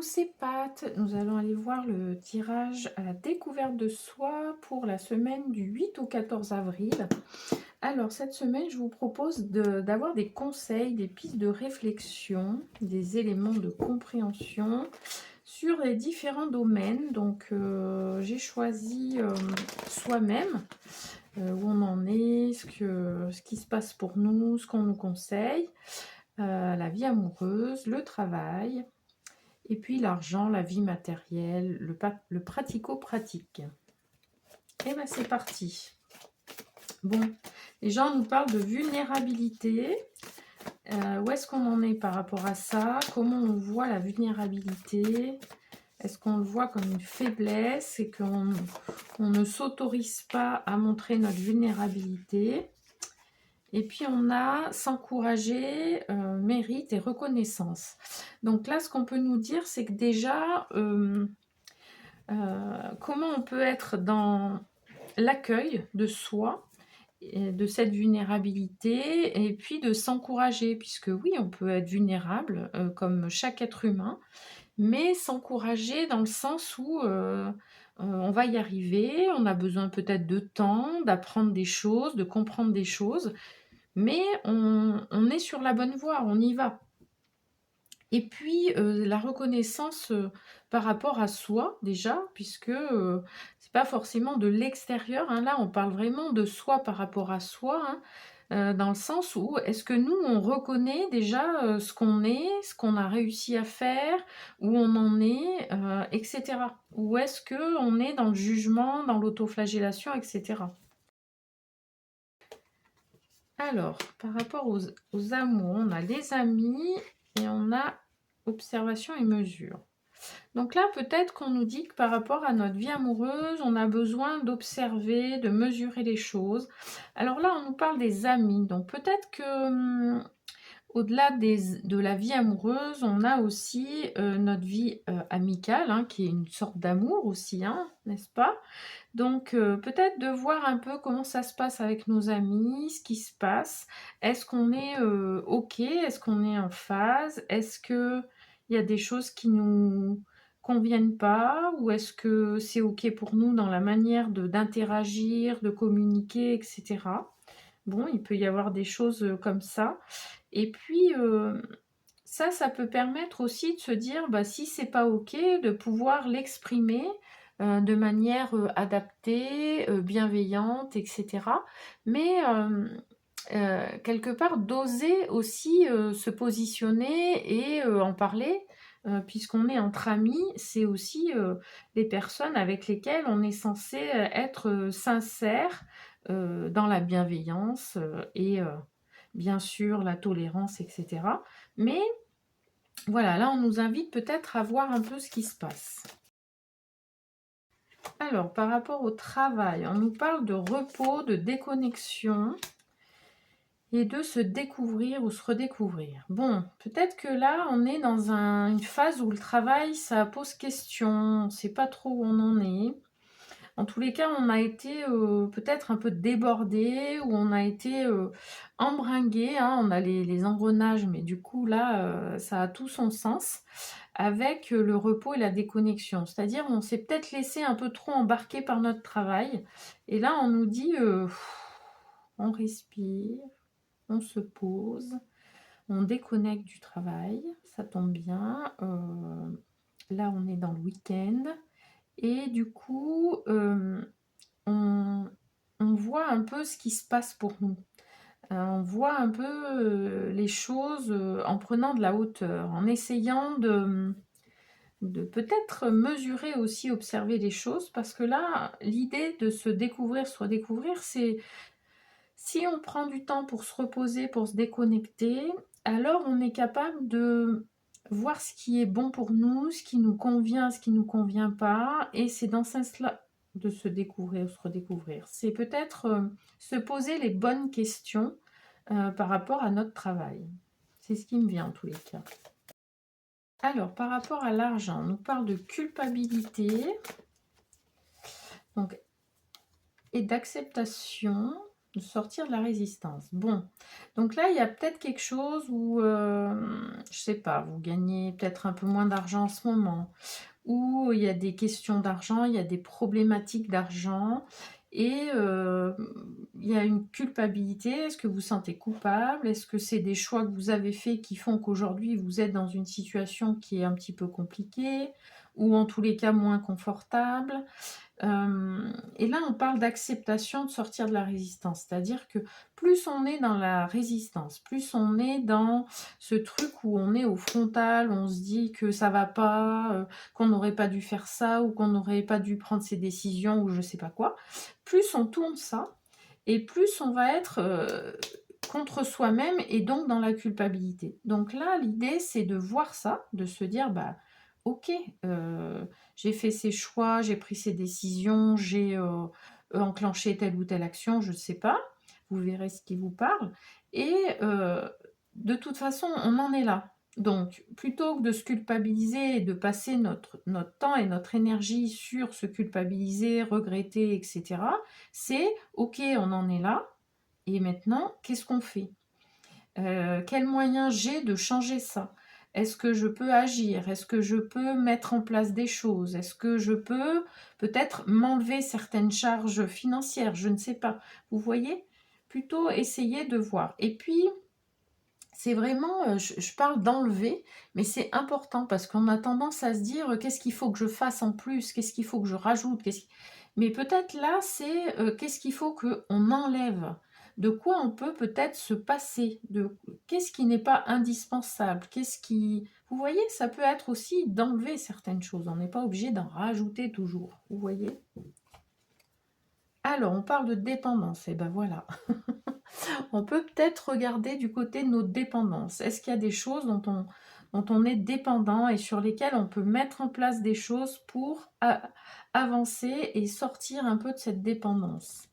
c'est Pat. Nous allons aller voir le tirage à la découverte de soi pour la semaine du 8 au 14 avril. Alors, cette semaine, je vous propose d'avoir des conseils, des pistes de réflexion, des éléments de compréhension sur les différents domaines. Donc, j'ai choisi soi-même, où on en est, ce qui se passe pour nous, ce qu'on nous conseille, la vie amoureuse, le travail. Et puis l'argent, la vie matérielle, le pratico-pratique. Et bien c'est parti. Bon, les gens nous parlent de vulnérabilité. Où est-ce qu'on en est par rapport à ça? Comment on voit la vulnérabilité? Est-ce qu'on le voit comme une faiblesse et qu'on ne s'autorise pas à montrer notre vulnérabilité? Et puis on a s'encourager, mérite et reconnaissance. Donc là, ce qu'on peut nous dire, c'est que déjà, comment on peut être dans l'accueil de soi, et de cette vulnérabilité, et puis de s'encourager, puisque oui, on peut être vulnérable, comme chaque être humain, mais s'encourager dans le sens où on va y arriver, on a besoin peut-être de temps, d'apprendre des choses, de comprendre des choses, mais on est sur la bonne voie, on y va. Et puis, la reconnaissance, par rapport à soi déjà, puisque, c'est pas forcément de l'extérieur, hein. Là, on parle vraiment de soi par rapport à soi, hein, dans le sens où est-ce que nous, on reconnaît déjà, ce qu'on est, ce qu'on a réussi à faire, où on en est, et cetera? Ou est-ce qu'on est dans le jugement, dans l'autoflagellation, et cetera? Alors, par rapport aux amours, on a les amis et on a observation et mesure. Donc là, peut-être qu'on nous dit que par rapport à notre vie amoureuse, on a besoin d'observer, de mesurer les choses. Alors là, on nous parle des amis. Donc peut-être que au-delà de la vie amoureuse, on a aussi notre vie amicale, hein, qui est une sorte d'amour aussi, hein, n'est-ce pas? Donc peut-être de voir un peu comment ça se passe avec nos amis, ce qui se passe. Est-ce qu'on est, OK? Est-ce qu'on est en phase? Est-ce qu'il y a des choses qui nous conviennent pas? Ou est-ce que c'est OK pour nous dans la manière d'interagir, de communiquer, et cetera? Bon, il peut y avoir des choses, comme ça. Et puis, ça peut permettre aussi de se dire, bah, si c'est pas OK, de pouvoir l'exprimer, de manière, adaptée, bienveillante, et cetera. Mais, quelque part d'oser aussi, se positionner et en parler, puisqu'on est entre amis. C'est aussi, les personnes avec lesquelles on est censé, être, sincère, dans la bienveillance, et bien sûr la tolérance, et cetera. Mais voilà, là, on nous invite peut-être à voir un peu ce qui se passe. Alors, par rapport au travail, on nous parle de repos, de déconnexion et de se découvrir ou se redécouvrir. Bon, peut-être que là, on est dans une phase où le travail, ça pose question, on ne sait pas trop où on en est. En tous les cas, on a été peut-être un peu débordé, ou on a été embringué, hein. On a les engrenages, mais du coup, là, ça a tout son sens avec le repos et la déconnexion. C'est-à-dire, on s'est peut-être laissé un peu trop embarquer par notre travail. Et là, on nous dit, on respire, on se pose, on déconnecte du travail. Ça tombe bien. Là, on est dans le week-end. Et du coup, on, on voit un peu ce qui se passe pour nous. On voit un peu les choses en prenant de la hauteur, en essayant de peut-être mesurer aussi, observer les choses, parce que là, l'idée de se découvrir, se redécouvrir, c'est si on prend du temps pour se reposer, pour se déconnecter, alors on est capable de voir ce qui est bon pour nous, ce qui nous convient, ce qui ne nous convient pas, et c'est dans ce sens-là de se découvrir, se redécouvrir. C'est peut-être se poser les bonnes questions par rapport à notre travail. C'est ce qui me vient en tous les cas. Alors, par rapport à l'argent, on nous parle de culpabilité, donc, et d'acceptation. de sortir de la résistance. Bon, donc là, il y a peut-être quelque chose où, je sais pas, vous gagnez peut-être un peu moins d'argent en ce moment, ou il y a des questions d'argent, il y a des problématiques d'argent, et il y a une culpabilité. Est-ce que vous vous sentez coupable? Est-ce que c'est des choix que vous avez faits qui font qu'aujourd'hui, vous êtes dans une situation qui est un petit peu compliquée, ou en tous les cas moins confortable? Et là, on parle d'acceptation, de sortir de la résistance. C'est-à-dire que plus on est dans la résistance, plus on est dans ce truc où on est au frontal, où on se dit que ça va pas, qu'on n'aurait pas dû faire ça, ou qu'on n'aurait pas dû prendre ces décisions, ou je sais pas quoi. Plus on tourne ça, et plus on va être contre soi-même, et donc dans la culpabilité. Donc là, l'idée, c'est de voir ça, de se dire, bah, ok, j'ai fait ces choix, j'ai pris ces décisions, j'ai enclenché telle ou telle action, je ne sais pas, vous verrez ce qui vous parle, et de toute façon, on en est là. Donc, plutôt que de se culpabiliser et de passer notre temps et notre énergie sur se culpabiliser, regretter, etc., c'est, ok, on en est là, et maintenant, qu'est-ce qu'on fait? Quels moyens j'ai de changer ça? Est-ce que je peux agir? Est-ce que je peux mettre en place des choses? Est-ce que je peux peut-être m'enlever certaines charges financières? Je ne sais pas. Vous voyez? Plutôt essayer de voir. Et puis, c'est vraiment, je parle d'enlever, mais c'est important parce qu'on a tendance à se dire, qu'est-ce qu'il faut que je fasse en plus? Qu'est-ce qu'il faut que je rajoute? Mais peut-être là, c'est qu'est-ce qu'il faut qu'on enlève? De quoi on peut peut-être se passer? Qu'est-ce qui n'est pas indispensable? Vous voyez, ça peut être aussi d'enlever certaines choses. On n'est pas obligé d'en rajouter toujours. Vous voyez? Alors, on parle de dépendance. Et ben voilà. On peut peut-être regarder du côté de nos dépendances. Est-ce qu'il y a des choses dont on est dépendant et sur lesquelles on peut mettre en place des choses pour avancer et sortir un peu de cette dépendance?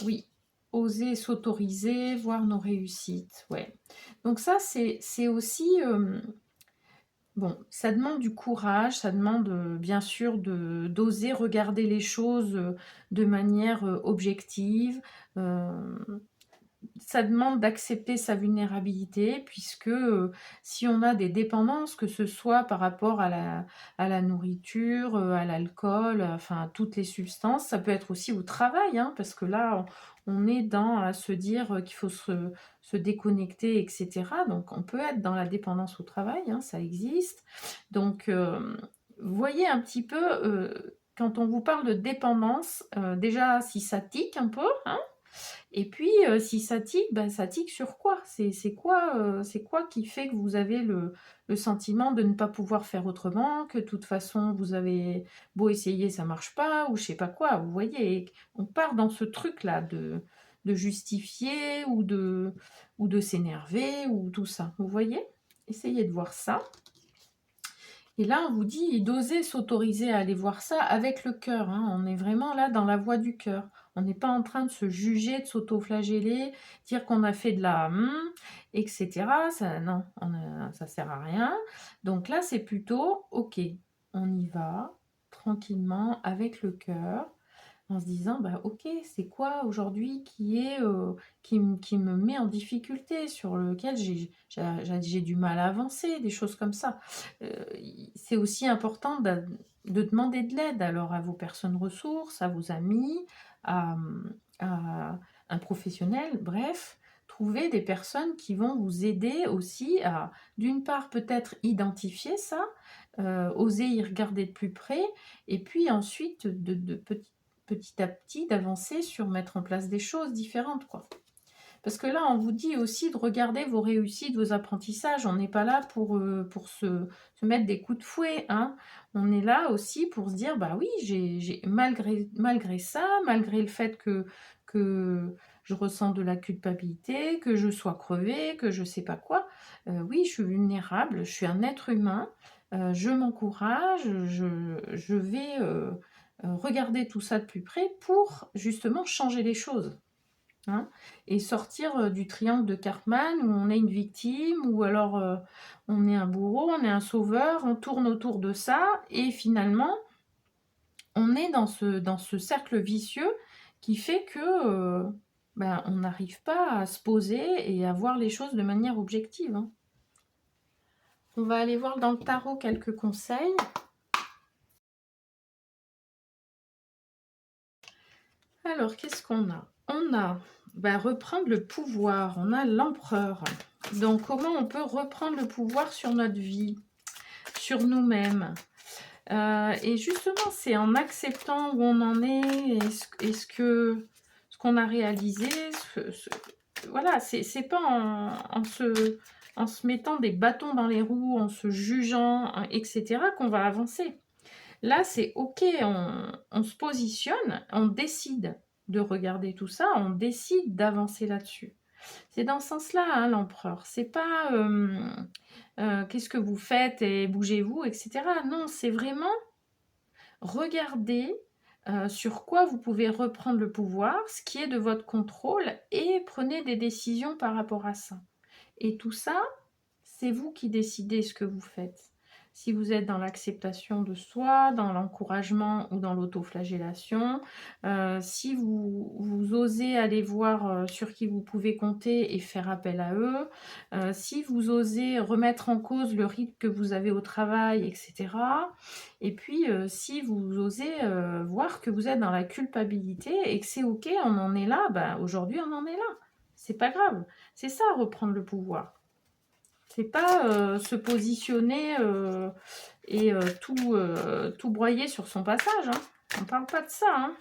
Oui, oser s'autoriser, voir nos réussites. Ouais. Donc ça, c'est aussi... bon, ça demande du courage, ça demande bien sûr d'oser regarder les choses de manière objective. euh, Ça demande d'accepter sa vulnérabilité puisque, si on a des dépendances, que ce soit par rapport à la nourriture, à l'alcool, enfin toutes les substances, ça peut être aussi au travail, hein, parce que là, on est dans à se dire, qu'il faut se déconnecter et cetera. Donc on peut être dans la dépendance au travail, hein, ça existe. Donc, voyez un petit peu, quand on vous parle de dépendance, déjà si ça tique un peu, hein, et puis, si ça tique, bah, ça tique sur quoi? C'est quoi qui fait que vous avez le sentiment de ne pas pouvoir faire autrement, que de toute façon vous avez beau essayer, ça marche pas, ou je sais pas quoi, vous voyez? Et on part dans ce truc-là de justifier ou de s'énerver ou tout ça, vous voyez? Essayez de voir ça. Et là, on vous dit d'oser s'autoriser à aller voir ça avec le cœur, hein. On est vraiment là dans la voie du cœur. On n'est pas en train de se juger, de s'auto-flageller, dire qu'on a fait de la etc. Ça, non, ça sert à rien. Donc là, c'est plutôt, ok, on y va tranquillement avec le cœur en se disant, bah ok, c'est quoi aujourd'hui qui me met en difficulté, sur lequel j'ai du mal à avancer, des choses comme ça. C'est aussi important de demander de l'aide alors à vos personnes ressources, à vos amis, à, à un professionnel, bref. Trouver des personnes qui vont vous aider aussi à, d'une part, peut-être identifier ça, oser y regarder de plus près, et puis ensuite de petit à petit d'avancer sur mettre en place des choses différentes, quoi. Parce que là, on vous dit aussi de regarder vos réussites, vos apprentissages. On n'est pas là pour se mettre des coups de fouet, hein. On est là aussi pour se dire, bah oui, malgré ça, malgré le fait que je ressens de la culpabilité, que je sois crevée, que je sais pas quoi, oui, je suis vulnérable, je suis un être humain, je m'encourage, je vais regarder tout ça de plus près pour justement changer les choses, hein, et sortir du triangle de Cartman où on est une victime, ou alors on est un bourreau, on est un sauveur, on tourne autour de ça, et finalement, on est dans ce cercle vicieux qui fait que ben, on n'arrive pas à se poser et à voir les choses de manière objective, hein. On va aller voir dans le tarot quelques conseils. Alors, qu'est-ce qu'on a? On a ben, reprendre le pouvoir, on a l'empereur. Donc, comment on peut reprendre le pouvoir sur notre vie, sur nous-mêmes? Et justement, c'est en acceptant où on en est, et ce qu'on a réalisé, voilà, c'est pas en se mettant des bâtons dans les roues, en se jugeant, hein, etc., qu'on va avancer. Là, c'est OK, on se positionne, on décide de regarder tout ça, on décide d'avancer là-dessus. C'est dans ce sens-là, hein, l'empereur. C'est pas qu'est-ce que vous faites et bougez-vous, etc. Non, c'est vraiment regarder sur quoi vous pouvez reprendre le pouvoir, ce qui est de votre contrôle, et prenez des décisions par rapport à ça. Et tout ça, c'est vous qui décidez ce que vous faites. Si vous êtes dans l'acceptation de soi, dans l'encouragement ou dans l'autoflagellation, si vous osez aller voir sur qui vous pouvez compter et faire appel à eux, si vous osez remettre en cause le rythme que vous avez au travail, etc. Et puis, si vous osez voir que vous êtes dans la culpabilité et que c'est OK, on en est là, bah, aujourd'hui on en est là. C'est pas grave. C'est ça, reprendre le pouvoir. C'est pas se positionner et tout broyer sur son passage, hein. On parle pas de ça, hein.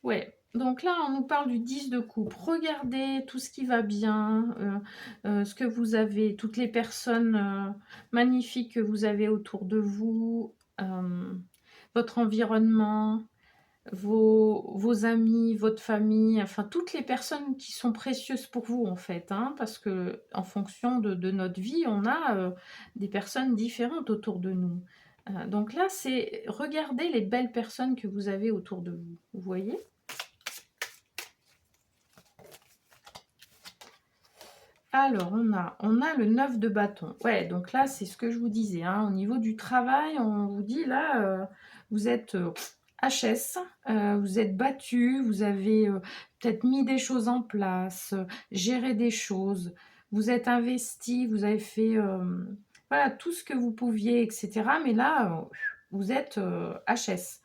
Ouais, donc là, on nous parle du 10 de coupe. Regardez tout ce qui va bien, ce que vous avez, toutes les personnes magnifiques que vous avez autour de vous, votre environnement, vos amis, votre famille, enfin toutes les personnes qui sont précieuses pour vous en fait, hein, parce que en fonction de notre vie, on a des personnes différentes autour de nous. Donc là, c'est regarder les belles personnes que vous avez autour de vous, vous voyez? Alors, on a le 9 de bâton. Ouais, donc là, c'est ce que je vous disais, hein, au niveau du travail, on vous dit là, vous êtes HS, vous êtes battu, vous avez peut-être mis des choses en place, géré des choses, vous êtes investi, vous avez fait voilà, tout ce que vous pouviez, etc. Mais là, vous êtes HS.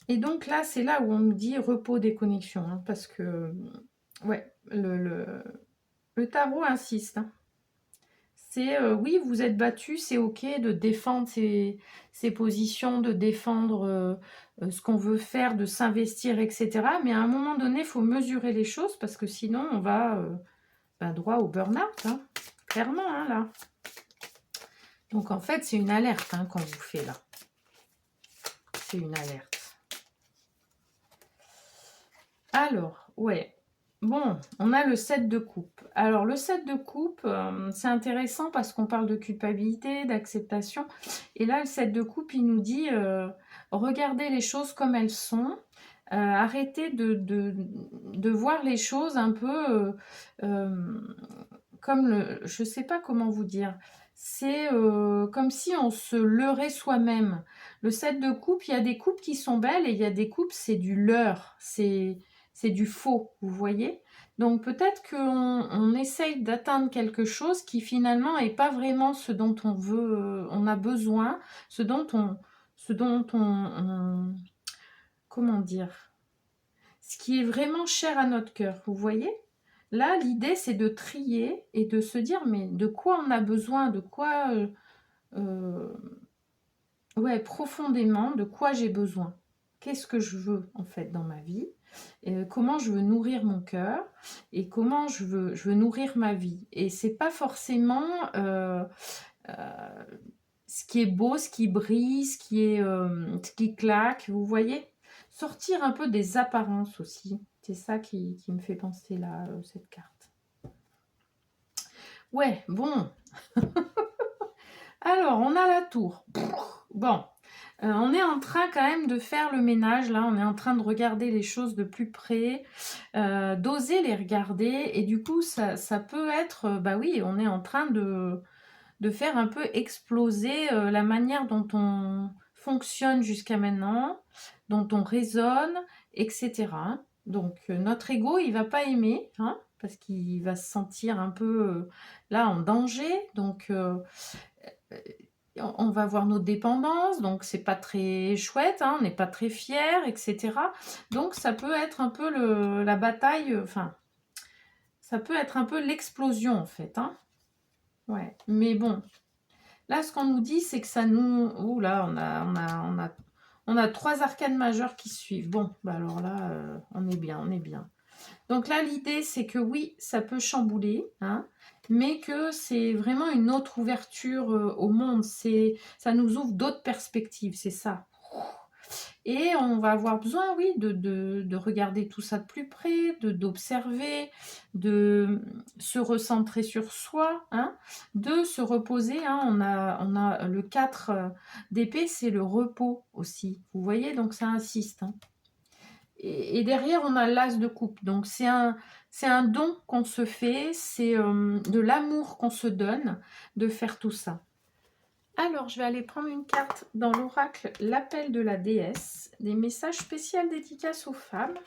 Et donc là, c'est là où on nous dit repos, déconnexion, hein, parce que, ouais, le tarot insiste, hein. C'est oui, vous êtes battu, c'est OK de défendre ses positions, de défendre ce qu'on veut faire, de s'investir, etc. Mais à un moment donné, il faut mesurer les choses parce que sinon, on va ben, droit au burn-out, hein, clairement, hein, là. Donc en fait, c'est une alerte hein, qu'on vous fait là. C'est une alerte. Alors, ouais. Bon, on a le 7 de coupe. Alors, le 7 de coupe, c'est intéressant parce qu'on parle de culpabilité, d'acceptation. Et là, le 7 de coupe, il nous dit regardez les choses comme elles sont. Arrêtez de voir les choses un peu comme le... Je ne sais pas comment vous dire. C'est comme si on se leurrait soi-même. Le 7 de coupe, il y a des coupes qui sont belles et il y a des coupes, c'est du leurre. C'est du faux, vous voyez? Donc peut-être qu'on essaye d'atteindre quelque chose qui finalement n'est pas vraiment ce dont on veut, on a besoin, ce dont comment dire? Ce qui est vraiment cher à notre cœur, vous voyez? Là, l'idée, c'est de trier et de se dire, mais de quoi on a besoin, de quoi, euh, ouais, profondément, de quoi j'ai besoin? Qu'est-ce que je veux, en fait, dans ma vie? Comment je veux nourrir mon cœur et comment je veux nourrir ma vie. Et c'est pas forcément ce qui est beau, ce qui brille, ce qui claque, vous voyez? Sortir un peu des apparences aussi. C'est ça qui me fait penser là, cette carte. Ouais, bon. Alors, on a la tour. Bon. On est en train quand même de faire le ménage, là, on est en train de regarder les choses de plus près, d'oser les regarder, et du coup, ça peut être, bah oui, on est en train de faire un peu exploser la manière dont on fonctionne jusqu'à maintenant, dont on raisonne, etc. Donc notre ego, il va pas aimer, hein, parce qu'il va se sentir un peu là en danger. Donc on va voir nos dépendances, donc c'est pas très chouette, hein, on n'est pas très fiers, etc. Donc ça peut être un peu la bataille, enfin, ça peut être un peu l'explosion en fait, hein. Ouais, mais bon, là ce qu'on nous dit, c'est que ça nous... Ouh là, on a 3 arcanes majeures qui suivent. Bon, bah alors là, on est bien, on est bien. Donc là, l'idée, c'est que oui, ça peut chambouler, hein, mais que c'est vraiment une autre ouverture au monde. Ça nous ouvre d'autres perspectives, c'est ça. Et on va avoir besoin, oui, de regarder tout ça de plus près, d'observer, de se recentrer sur soi, hein, de se reposer. Hein. On a le 4 d'épée, c'est le repos aussi. Vous voyez, donc ça insiste. Hein. Et derrière, on a l'as de coupe. Donc, c'est un don qu'on se fait, c'est de l'amour qu'on se donne de faire tout ça. Alors, je vais aller prendre une carte dans l'oracle L'appel de la déesse, des messages spéciaux dédicaces aux femmes.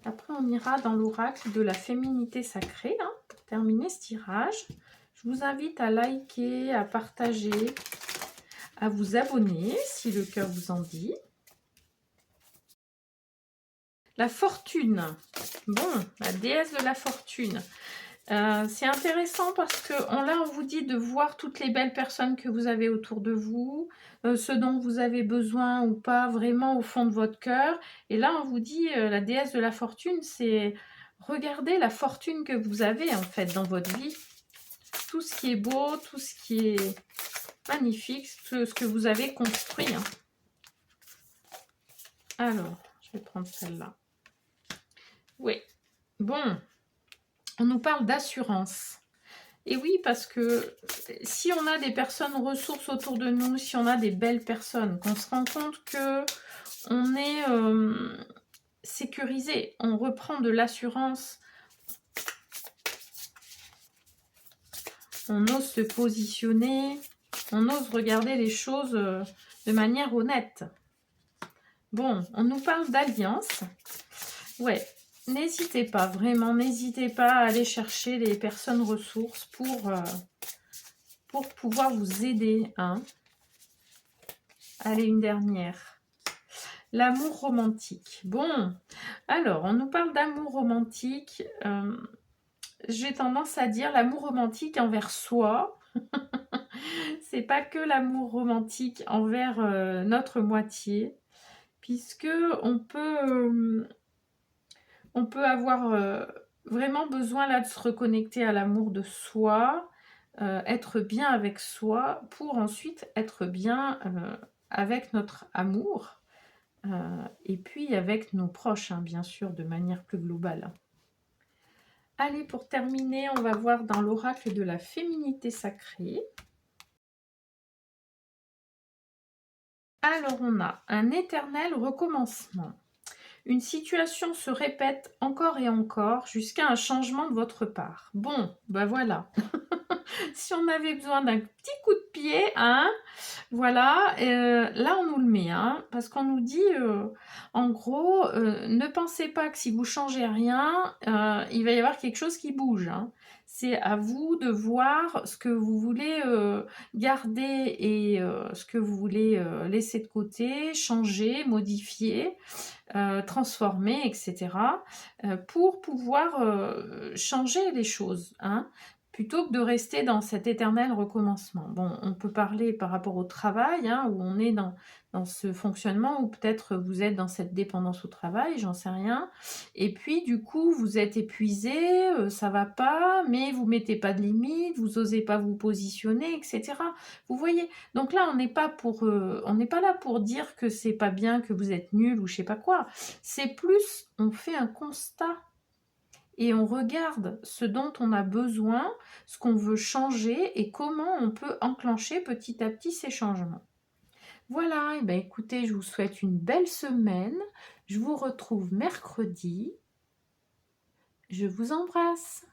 Après, on ira dans l'oracle de la féminité sacrée, hein, pour terminer ce tirage. Je vous invite à liker, à partager, à vous abonner si le cœur vous en dit. La fortune. Bon, la déesse de la fortune. C'est intéressant parce que là, on vous dit de voir toutes les belles personnes que vous avez autour de vous, ce dont vous avez besoin ou pas, vraiment au fond de votre cœur. Et là, on vous dit, la déesse de la fortune, c'est regarder la fortune que vous avez en fait dans votre vie. Tout ce qui est beau, tout ce qui est magnifique, tout ce que vous avez construit. Hein. Alors, je vais prendre celle-là. Oui, bon, on nous parle d'assurance. Et oui, parce que si on a des personnes ressources autour de nous, si on a des belles personnes, qu'on se rend compte que on est sécurisé, on reprend de l'assurance, on ose se positionner, on ose regarder les choses de manière honnête. Bon, on nous parle d'alliance. Ouais, n'hésitez pas, vraiment, n'hésitez pas à aller chercher les personnes ressources pour pouvoir vous aider. Hein. Allez, une dernière. L'amour romantique. Bon, alors, on nous parle d'amour romantique. J'ai tendance à dire l'amour romantique envers soi. C'est pas que l'amour romantique envers notre moitié, puisque on peut avoir vraiment besoin là de se reconnecter à l'amour de soi, être bien avec soi, pour ensuite être bien avec notre amour, et puis avec nos proches, hein, bien sûr, de manière plus globale. Allez, pour terminer, on va voir dans l'oracle de la féminité sacrée. Alors, on a un éternel recommencement. Une situation se répète encore et encore jusqu'à un changement de votre part. Bon, ben voilà. Si on avait besoin d'un petit coup de pied, hein, voilà, là on nous le met, hein, parce qu'on nous dit, en gros, ne pensez pas que si vous changez rien, il va y avoir quelque chose qui bouge. Hein. C'est à vous de voir ce que vous voulez garder et ce que vous voulez laisser de côté, changer, modifier, transformer, etc. Pour pouvoir changer les choses. Hein, plutôt que de rester dans cet éternel recommencement. Bon, on peut parler par rapport au travail, hein, où on est dans ce fonctionnement, ou peut-être vous êtes dans cette dépendance au travail, j'en sais rien. Et puis, du coup, vous êtes épuisé, ça va pas, mais vous mettez pas de limite, vous osez pas vous positionner, etc. Vous voyez. Donc là, on n'est pas là pour dire que c'est pas bien, que vous êtes nul ou je sais pas quoi. C'est plus, on fait un constat. Et on regarde ce dont on a besoin, ce qu'on veut changer et comment on peut enclencher petit à petit ces changements. Voilà, et bien écoutez, je vous souhaite une belle semaine. Je vous retrouve mercredi. Je vous embrasse.